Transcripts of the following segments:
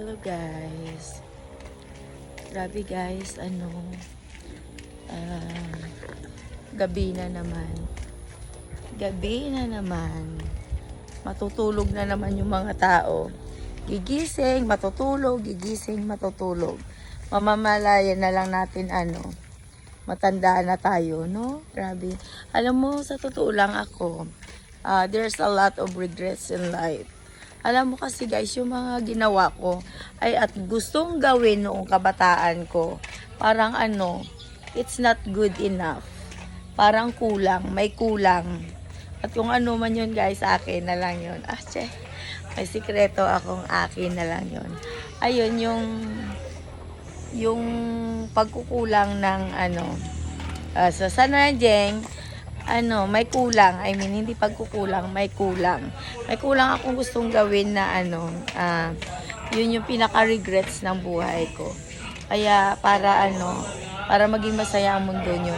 Hello guys. Grabe guys, gabi na naman. Gabi na naman. Matutulog na naman yung mga tao. Gigising, matutulog, gigising, matutulog. Mamamalayan na lang natin matanda na tayo, no? Grabe. Alam mo, sa totoo lang ako, there's a lot of regrets in life. Alam mo kasi guys, yung mga ginawa ko ay at gustong gawin noong kabataan ko, parang it's not good enough. Parang kulang, may kulang. At kung ano man yun guys, akin na lang yun. May sikreto akong akin na lang yun. Ayun, yung pagkukulang ng sa Sanajeng, may kulang. I mean, hindi pagkukulang, may kulang. May kulang akong gustong gawin na yun yung pinaka-regrets ng buhay ko. Kaya para maging masaya ang mundo nyo,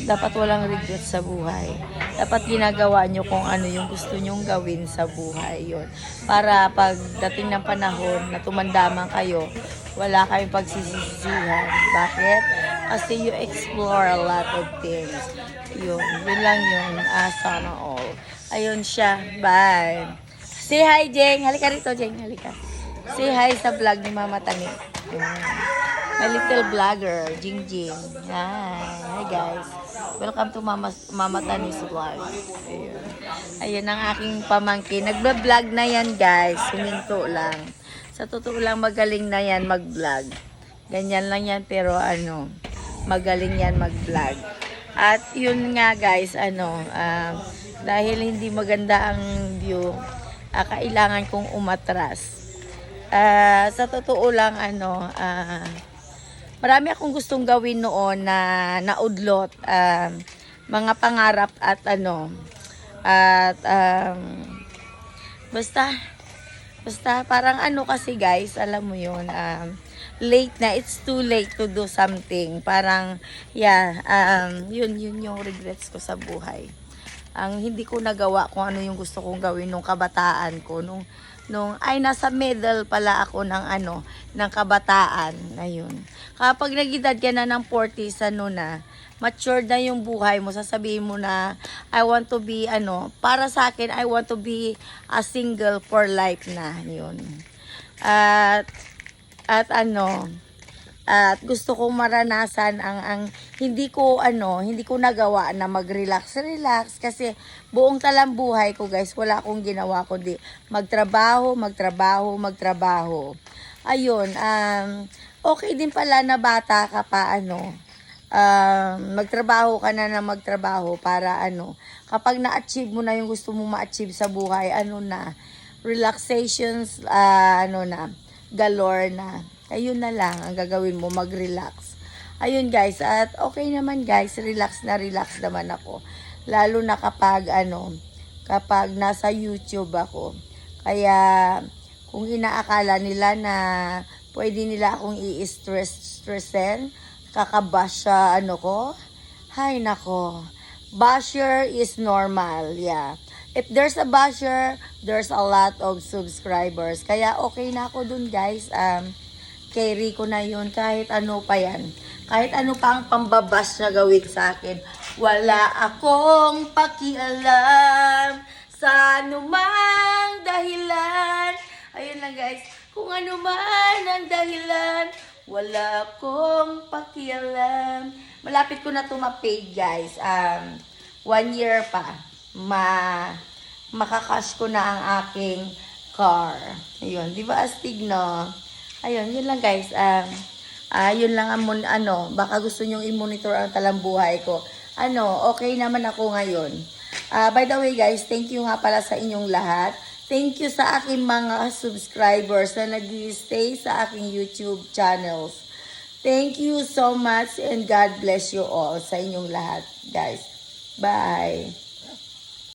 dapat walang regrets sa buhay. Dapat ginagawa nyo kung ano yung gusto nyong gawin sa buhay. Yun. Para pagdating ng panahon na tumandaman kayo, wala kayong pagsisisihan. Bakit? Kasi you explore a lot of things. Yun lang yun. Sana all. Ayun siya. Bye. Say hi, Jeng. Halika rito, Jeng. Halika. Say hi sa vlog ni Mama Tani. My little vlogger, Jing Jing. Hi guys. Welcome to Mama Tani's vlog. Ayun ang aking pamangkin. Nagba-vlog na yan guys. Huminto lang. Sa totoo lang magaling na yan mag-vlog. Ganyan lang yan pero magaling yan mag-vlog. At yun nga guys, dahil hindi maganda ang view, kailangan kong umatras. Sa totoo lang, marami akong gustong gawin noon na naudlot, mga pangarap at basta parang kasi guys, alam mo yun, late na, it's too late to do something. Parang, yun yung regrets ko sa buhay. Ang hindi ko nagawa kung ano yung gusto kong gawin nung kabataan ko. Nung nasa middle pala ako ng kabataan. Ayun. Kapag nag-edad ka na ng 40s, matured na yung buhay mo, sasabihin mo na, I want to be, para sa akin, I want to be a single for life na. Yun. At gusto kong maranasan ang hindi ko nagawa na mag-relax kasi buong talambuhay ko guys, wala akong ginawa kundi magtrabaho. Ayun, okay din pala na bata ka pa magtrabaho ka na magtrabaho para kapag na-achieve mo na yung gusto mong ma-achieve sa buhay, relaxations, galore na. Ayun na lang ang gagawin mo, mag-relax. Ayun guys, at okay naman guys, relax naman ako. Lalo na kapag nasa YouTube ako. Kaya kung inaakala nila na pwede nila akong i-stressin, kakabash sa ko, hay nako. Basher is normal, yeah. If there's a basher, there's a lot of subscribers. Kaya okay na ako dun guys. Carry ko na yun kahit ano pa yan. Kahit ano pa ang pambabash na gawin sa akin. Wala akong pakialam sa anumang dahilan. Ayun lang guys. Kung ano man ang dahilan, wala akong pakialam. Malapit ko na tumapid guys. 1 year pa. Makakash ko na ang aking car. Ayun. Di ba astig no? Ayun, yun lang guys. Yun lang baka gusto nyong i-monitor ang talambuhay ko. Okay naman ako ngayon. By the way guys, thank you nga pala sa inyong lahat. Thank you sa aking mga subscribers na nag-stay sa aking YouTube channels. Thank you so much and God bless you all sa inyong lahat, guys. Bye!